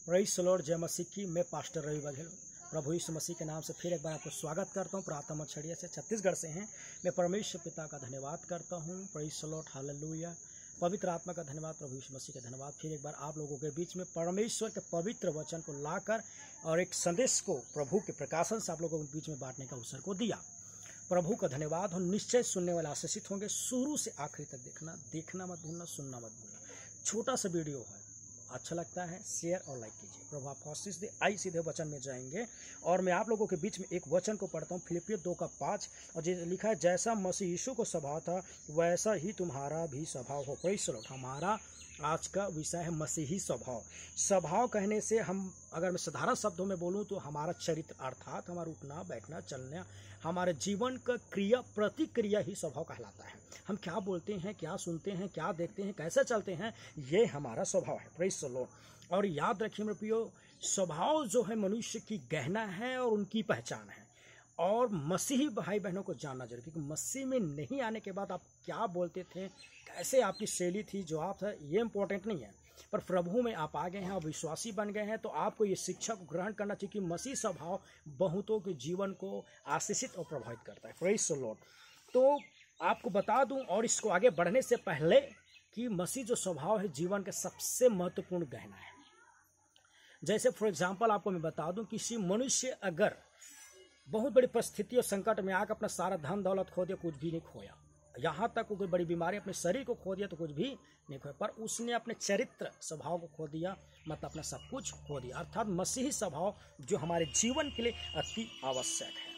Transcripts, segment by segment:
Praise the Lord, जय मसीह की। मैं पास्टर रवि बघेल प्रभु यीशु मसीह के नाम से फिर एक बार आपको स्वागत करता हूँ। प्रार्थना मछड़िया से छत्तीसगढ़ से हैं। मैं परमेश्वर पिता का धन्यवाद करता हूँ। Praise the Lord, hallelujah. पवित्र आत्मा का धन्यवाद, प्रभु यीशु मसीह का धन्यवाद। फिर एक बार आप लोगों के बीच में परमेश्वर के पवित्र वचन को लाकर और एक संदेश को प्रभु के प्रकाशन से आप लोगों के बीच में बांटने का अवसर को दिया। प्रभु का धन्यवाद हो। निश्चय सुनने वाले आशीषित होंगे। शुरू से आखिरी तक देखना मत भूलना, सुनना मत भूलना। छोटा सा वीडियो है, अच्छा लगता है शेयर और लाइक कीजिए। प्रभु आपको आशीष दे। आई सीधे वचन में जाएंगे और मैं आप लोगों के बीच में एक वचन को पढ़ता हूँ, फिलिपियों 2:5। और जो लिखा है, जैसा मसीह यीशु को स्वभाव था वैसा ही तुम्हारा भी स्वभाव हो। Praise the Lord. हमारा आज का विषय है मसीही स्वभाव। स्वभाव कहने से हम अगर मैं साधारण शब्दों में बोलूं तो हमारा चरित्र, अर्थात हमारा उठना बैठना चलना, हमारे जीवन का क्रिया प्रतिक्रिया ही स्वभाव कहलाता है। हम क्या बोलते हैं, क्या सुनते हैं, क्या देखते हैं, कैसे चलते हैं, ये हमारा स्वभाव है। Praise the Lord. और याद रखिए मेरे प्रियो, स्वभाव जो है मनुष्य की गहना है और उनकी पहचान है। और मसीही भाई बहनों को जानना जरूरी, क्योंकि मसीह में नहीं आने के बाद आप क्या बोलते थे, कैसे आपकी शैली थी, जो आप था, ये इंपॉर्टेंट नहीं है। पर प्रभु में आप आ गए हैं और विश्वासी बन गए हैं, तो आपको ये शिक्षा को ग्रहण करना चाहिए कि मसीह स्वभाव बहुतों के जीवन को आशीषित और प्रभावित करता है। Praise the Lord. तो आपको बता दूं और इसको आगे बढ़ने से पहले कि मसीह जो स्वभाव है जीवन के सबसे महत्वपूर्ण गहना है। जैसे फॉर एग्जाम्पल आपको मैं बता दूं, किसी मनुष्य अगर बहुत बड़ी परिस्थिति और संकट में आकर अपना सारा धन दौलत खो दिया, कुछ भी नहीं खोया, यहाँ तक कोई बड़ी बीमारी अपने शरीर को खो दिया तो कुछ भी नहीं खोया, पर उसने अपने चरित्र स्वभाव को खो दिया, मतलब अपना सब कुछ खो दिया। अर्थात मसीही स्वभाव जो हमारे जीवन के लिए अति आवश्यक है,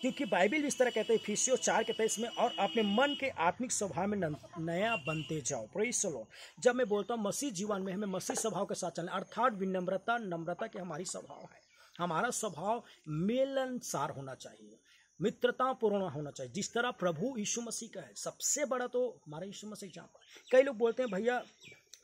क्योंकि बाइबल इस तरह कहते हैं, इफिसियों 4:23 में, और अपने मन के आत्मिक स्वभाव में नया बनते जाओ। Praise the Lord. जब मैं बोलता हूँ मसीह जीवन में हमें मसीह स्वभाव के साथ चलना, अर्थात विनम्रता नम्रता की हमारी स्वभाव है। हमारा स्वभाव मिलनसार होना चाहिए, मित्रता पूर्ण होना चाहिए, जिस तरह प्रभु यीशु मसीह का है। सबसे बड़ा तो हमारा यीशु मसीह एग्जाम्पल। कई लोग बोलते हैं भैया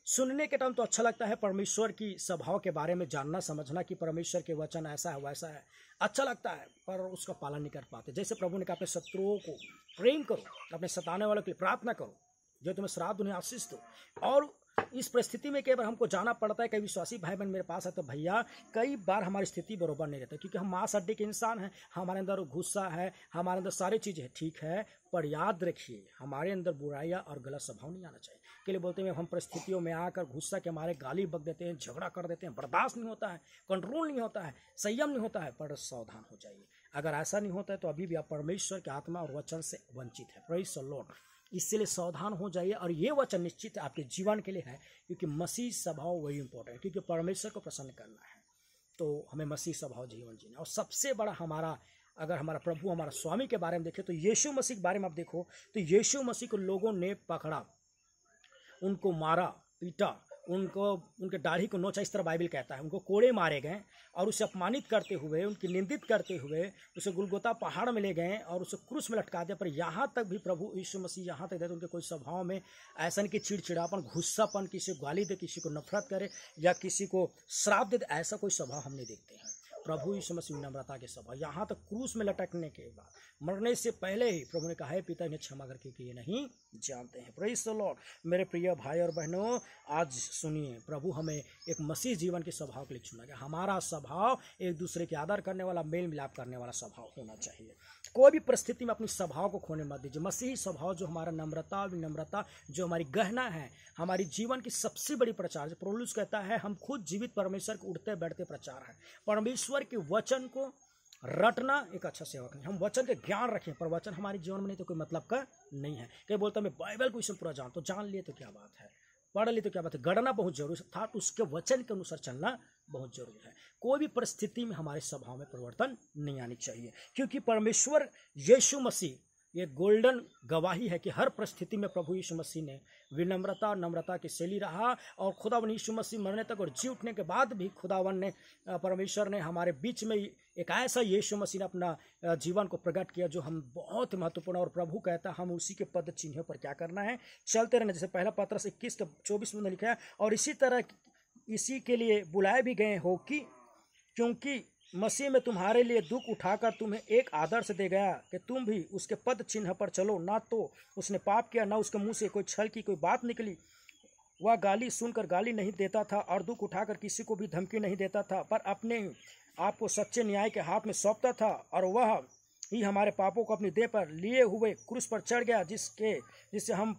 सुनने के टाइम तो अच्छा लगता है परमेश्वर की स्वभाव के बारे में जानना समझना, कि परमेश्वर के वचन ऐसा है वैसा है, अच्छा लगता है, पर उसका पालन नहीं कर पाते। जैसे प्रभु ने कहा, अपने शत्रुओं को प्रेम करो, अपने सताने वालों के लिए प्रार्थना करो, जो तुम्हें श्राप उन्हें आशीष दो। और इस परिस्थिति में कई बार हमको जाना पड़ता है। कई विश्वासी भाई बहन मेरे पास है तो भैया कई बार हमारी स्थिति बरोबर नहीं रहती, क्योंकि हम मांस हड्डी के इंसान हैं, हमारे अंदर गुस्सा है, हमारे अंदर सारी चीज़ें हैं, ठीक है, पर याद रखिए हमारे अंदर बुराइयां और गलत स्वभाव नहीं आना चाहिए। के लिए बोलते हैं हम परिस्थितियों में आकर गुस्सा के हमारे गाली बक देते हैं, झगड़ा कर देते हैं, बर्दाश्त नहीं होता है, कंट्रोल नहीं होता है, संयम नहीं होता है, पर सावधान हो जाइए। अगर ऐसा नहीं होता है तो अभी भी आप परमेश्वर के आत्मा और वचन से वंचित है। Praise the Lord. इसलिए सावधान हो जाइए। और ये वचन निश्चित आपके जीवन के लिए है, क्योंकि मसीह स्वभाव वही इंपॉर्टेंट है, क्योंकि परमेश्वर को प्रसन्न करना है तो हमें मसीह स्वभाव जीवन जीना। और सबसे बड़ा हमारा, अगर हमारा प्रभु हमारा स्वामी के बारे में देखें तो यीशु मसीह के बारे में आप देखो तो यीशु मसीह को लोगों ने पकड़ा, उनको मारा, पीटा, उनको उनके दाढ़ी को नोचा, इस तरह बाइबल कहता है। उनको कोड़े मारे गए और उसे अपमानित करते हुए, उनकी निंदित करते हुए उसे गुलगोता पहाड़ में ले गए और उसे क्रूस में लटका दिया। पर यहाँ तक भी प्रभु यीशु मसीह यहाँ तक देते उनके कोई स्वभाव में ऐसा नहीं कि चिड़चिड़ापन, गुस्सापन, किसी को गाली दे, किसी को नफरत करे या किसी को श्राप दे, ऐसा कोई स्वभाव हम नहीं देखते हैं। प्रभु यीशु मसीह विनम्रता के स्वभाव। यहाँ तक क्रूस में लटकने के बाद, मरने से पहले ही प्रभु ने कहा है, पिता इन्हें क्षमा करके कि ये नहीं जानते हैं। Praise the Lord. मेरे प्रिय भाई और बहनों, आज सुनिए, प्रभु हमें एक मसीह जीवन के स्वभाव के लिए चुना गया। हमारा स्वभाव एक दूसरे के आदर करने वाला, मेल मिलाप करने वाला स्वभाव होना चाहिए। कोई भी परिस्थिति में अपनी स्वभाव को खोने मत दीजिए। मसीही स्वभाव जो हमारा नम्रता विनम्रता, जो हमारी गहना है, हमारी जीवन की सबसे बड़ी प्रचार। पौलुस कहता है हम खुद जीवित परमेश्वर के उठते बैठते प्रचार है। परमेश्वर के वचन को रटना एक अच्छा सेवक नहीं। हम वचन के ज्ञान रखें, पर वचन हमारे जीवन में नहीं तो कोई मतलब का नहीं है। क्या बोलता मैं बाइबल को इसमें पूरा जानता हूँ, जान लिए तो क्या बात है, पढ़ लिए तो क्या बात है, गढ़ना बहुत जरूरी है, अर्थात उसके वचन के अनुसार चलना बहुत जरूरी है। कोई भी परिस्थिति में हमारे स्वभाव में परिवर्तन नहीं आनी चाहिए, क्योंकि परमेश्वर यीशु मसीह ये गोल्डन गवाही है कि हर परिस्थिति में प्रभु यीशु मसीह ने विनम्रता और नम्रता की शैली रहा। और खुदावन यीशु मसीह मरने तक और जी उठने के बाद भी खुदावन ने, परमेश्वर ने हमारे बीच में एक ऐसा यीशु मसीह ने अपना जीवन को प्रकट किया जो हम बहुत महत्वपूर्ण। और प्रभु कहता है हम उसी के पद चिन्हों पर क्या करना है, चलते रहना। जैसे पहला पत्रस 21:24 में लिखा है, और इसी तरह इसी के लिए बुलाए भी गए हो कि क्योंकि मसीह में तुम्हारे लिए दुख उठाकर तुम्हें एक आदर्श दे गया कि तुम भी उसके पद चिन्ह पर चलो। ना तो उसने पाप किया, ना उसके मुंह से कोई छल की कोई बात निकली, वह गाली सुनकर गाली नहीं देता था और दुख उठाकर किसी को भी धमकी नहीं देता था, पर अपने आप को सच्चे न्याय के हाथ में सौंपता था, और वह ही हमारे पापों को अपनी देह पर लिए हुए क्रूस पर चढ़ गया, जिससे हम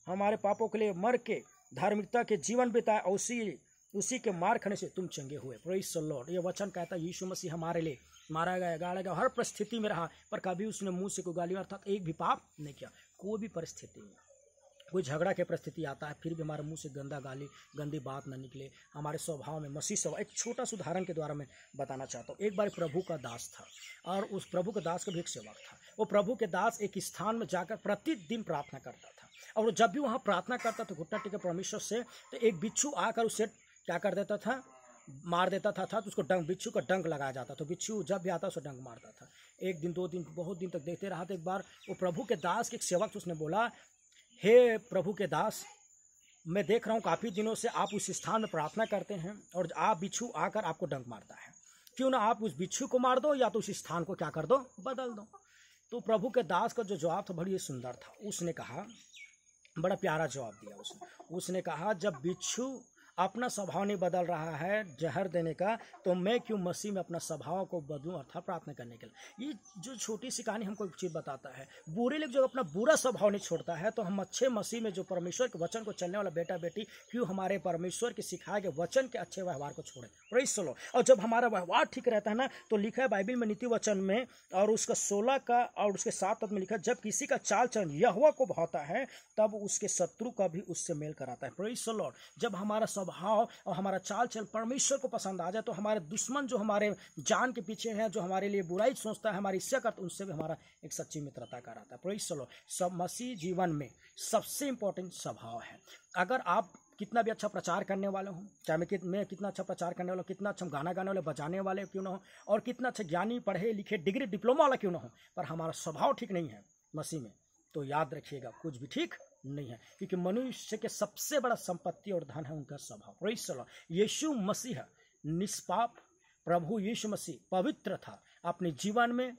हमारे पापों के लिए मर के धार्मिकता के जीवन बिताए, और उसी के मार खाने से तुम चंगे हुए। Praise the Lord. ये वचन कहता है यीशु मसीह हमारे लिए मारा गया, गाड़ा गया, हर परिस्थिति में रहा, पर कभी उसने मुंह से कोई गाली अर्थात एक भी पाप नहीं किया। कोई भी परिस्थिति में, कोई झगड़ा की परिस्थिति आता है, फिर भी हमारे मुंह से गंदी बात न निकले, हमारे स्वभाव में मसीह स्वभाव। एक छोटा सा उदाहरण के द्वारा मैं बताना चाहता हूँ। एक बार प्रभु का दास था, और उस प्रभु के दास का भी एक सेवक था। वो प्रभु के दास एक स्थान में जाकर प्रतिदिन प्रार्थना करता था, और जब भी वहाँ प्रार्थना करता था घुटना टेके परमेश्वर से, तो एक बिच्छू आकर उसे क्या कर देता था, मार देता था। तो उसको बिच्छू का डंक लगाया जाता। तो बिच्छू जब भी आता उसे डंक मारता था। एक दिन, 2 दिन, बहुत दिन तक देखते रहा। तो एक बार वो प्रभु के दास के एक सेवक, उसने बोला, हे प्रभु के दास, मैं देख रहा हूँ काफ़ी दिनों से आप उस स्थान में प्रार्थना करते हैं, और आप बिच्छू आकर आपको डंक मारता है, क्यों ना आप उस बिच्छू को मार दो, या तो उस स्थान को क्या कर दो, बदल दो। तो प्रभु के दास का जो जवाब था बड़ी सुंदर था। उसने कहा, बड़ा प्यारा जवाब दिया उसने कहा, जब बिच्छू अपना स्वभाव नहीं बदल रहा है जहर देने का, तो मैं क्यों मसीह में अपना स्वभाव को बदलूं, अर्थात प्रार्थना करने के लिए। ये जो छोटी सी कहानी हमको एक चीज़ बताता है, बुरे लोग जब अपना बुरा स्वभाव नहीं छोड़ता है, तो हम अच्छे मसीह में जो परमेश्वर के वचन को चलने वाला बेटा बेटी क्यों हमारे परमेश्वर के सिखाए गए वचन के अच्छे व्यवहार को छोड़े। Praise the Lord. और जब हमारा व्यवहार ठीक रहता है ना, तो लिखा है बाइबल में नीति वचन में, और उसका 16 का और उसके 7 पद में लिखा है, जब किसी का चाल चलन यहोवा को भाता है, तब उसके शत्रु का भी उससे मेल कराता है। Praise the Lord. जब हमारा स्वभाव और हमारा चाल चल परमेश्वर को पसंद आ जाए, तो हमारे दुश्मन जो हमारे जान के पीछे हैं, जो हमारे लिए बुराई सोचता है, हमारी इच्छा करता है, उनसे भी हमारा एक सच्ची मित्रता का रहता है। Praise the Lord. सब मसीह जीवन में सबसे इंपॉर्टेंट स्वभाव है। अगर आप कितना भी अच्छा प्रचार करने वाले हो, चाहे मैं कितना अच्छा प्रचार करने वाला हूँ, कितना अच्छा गाना गाने वाले, बजाने वाले क्यों ना हो, और कितना अच्छा ज्ञानी, पढ़े लिखे, डिग्री डिप्लोमा वाला क्यों ना हो, पर हमारा स्वभाव ठीक नहीं है मसीह में, तो याद रखिएगा कुछ भी ठीक नहीं है। क्योंकि मनुष्य के सबसे बड़ा संपत्ति और धन है उनका स्वभाव। Praise the lord. Yeshu Masih निष्पाप प्रभु यीशु मसीह पवित्र था, अपने जीवन में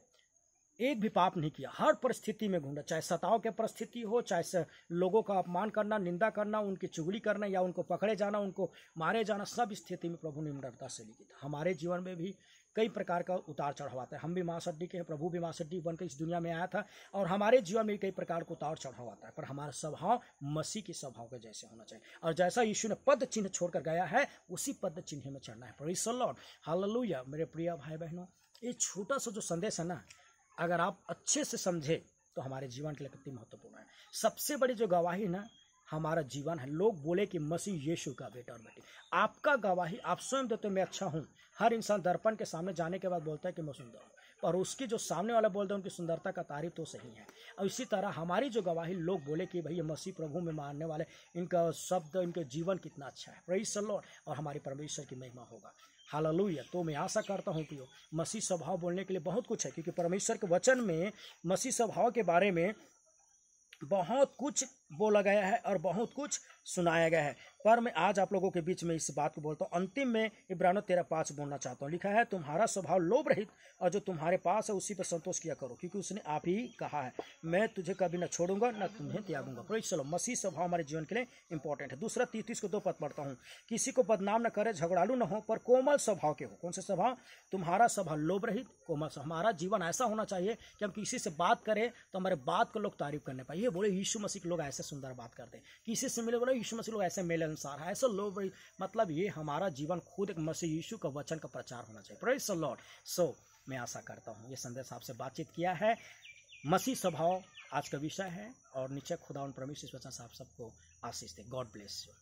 एक भी पाप नहीं किया, हर परिस्थिति में घूमा, चाहे सताव की परिस्थिति हो, चाहे लोगों का अपमान करना, निंदा करना, उनकी चुगली करना, या उनको पकड़े जाना, उनको मारे जाना, सब स्थिति में प्रभु ने निम्रता से लिखी था। हमारे जीवन में भी कई प्रकार का उतार चढ़ाव आता है। हम भी मांसहड्डी के हैं, प्रभु भी मांसहड्डी बनकर इस दुनिया में आया था, और हमारे जीवन में कई प्रकार का उतार चढ़ाव आता है, पर हमारा स्वभाव मसीह के स्वभाव के जैसे होना चाहिए। और जैसा यीशु ने पद चिन्ह छोड़कर गया है, उसी पद चिन्ह में चढ़ना है। Praise the Lord. हालेलुया। मेरे प्रिय भाई बहनों, ये छोटा सा जो संदेश है ना, अगर आप अच्छे से समझे तो हमारे जीवन के लिए कितनी महत्वपूर्ण है। सबसे बड़ी जो गवाही ना हमारा जीवन है, लोग बोले कि मसीह यीशु का बेटा और बेटी। आपका गवाही आप स्वयं देते, मैं अच्छा हूँ। हर इंसान दर्पण के सामने जाने के बाद बोलता है कि मैं सुंदर हूँ, और उसकी जो सामने वाला बोलते हैं उनकी सुंदरता का तारीफ तो सही है। और इसी तरह हमारी जो गवाही, लोग बोले कि भाई ये मसीह प्रभु में मानने वाले, इनका शब्द, इनका जीवन कितना अच्छा है। Praise the Lord. और हमारी परमेश्वर की महिमा होगा। हालेलुया। तो मैं आशा करता हूँ कि मसीह स्वभाव बोलने के लिए बहुत कुछ है, क्योंकि परमेश्वर के वचन में मसीह स्वभाव के बारे में बहुत कुछ बोला गया है और बहुत कुछ सुनाया गया है। पर मैं आज आप लोगों के बीच में इस बात को बोलता हूँ। अंतिम में इब्रानियों 13:5 बोलना चाहता हूँ। लिखा है, तुम्हारा स्वभाव लोभ रहित और जो तुम्हारे पास है उसी पर संतोष किया करो, क्योंकि उसने आप ही कहा है, मैं तुझे कभी न छोड़ूंगा न तुम्हें त्यागूंगा। Praise the lord. मसीह स्वभाव हमारे जीवन के लिए इंपॉर्टेंट है। दूसरा तीतुस को 2 पद पढ़ता हूँ। किसी को बदनाम न करे, झगड़ालू न हो, पर कोमल स्वभाव के हो। कौन से स्वभाव? तुम्हारा स्वभाव लोभ रहित, कोमल स्वभाव। हमारा जीवन ऐसा होना चाहिए कि हम किसी से बात करें तो हमारे बात को लोग तारीफ करने पाए। ये बोले यीशु मसीह के लोग ऐसे सुंदर बात करते हैं, किसी से मिले बोले यीशु मसीह लोग ऐसे मिलनसार है, ऐसा लोभ, मतलब ये हमारा जीवन खुद एक मसीह यीशु का वचन का प्रचार होना चाहिए। Praise the Lord. सो मैं आशा करता हूँ ये संदेश आपसे बातचीत किया है। मसीह स्वभाव आज का विषय है, और नीचे खुदा परमेश्वर इस वचन से आप सबको आशीष दे। God bless you.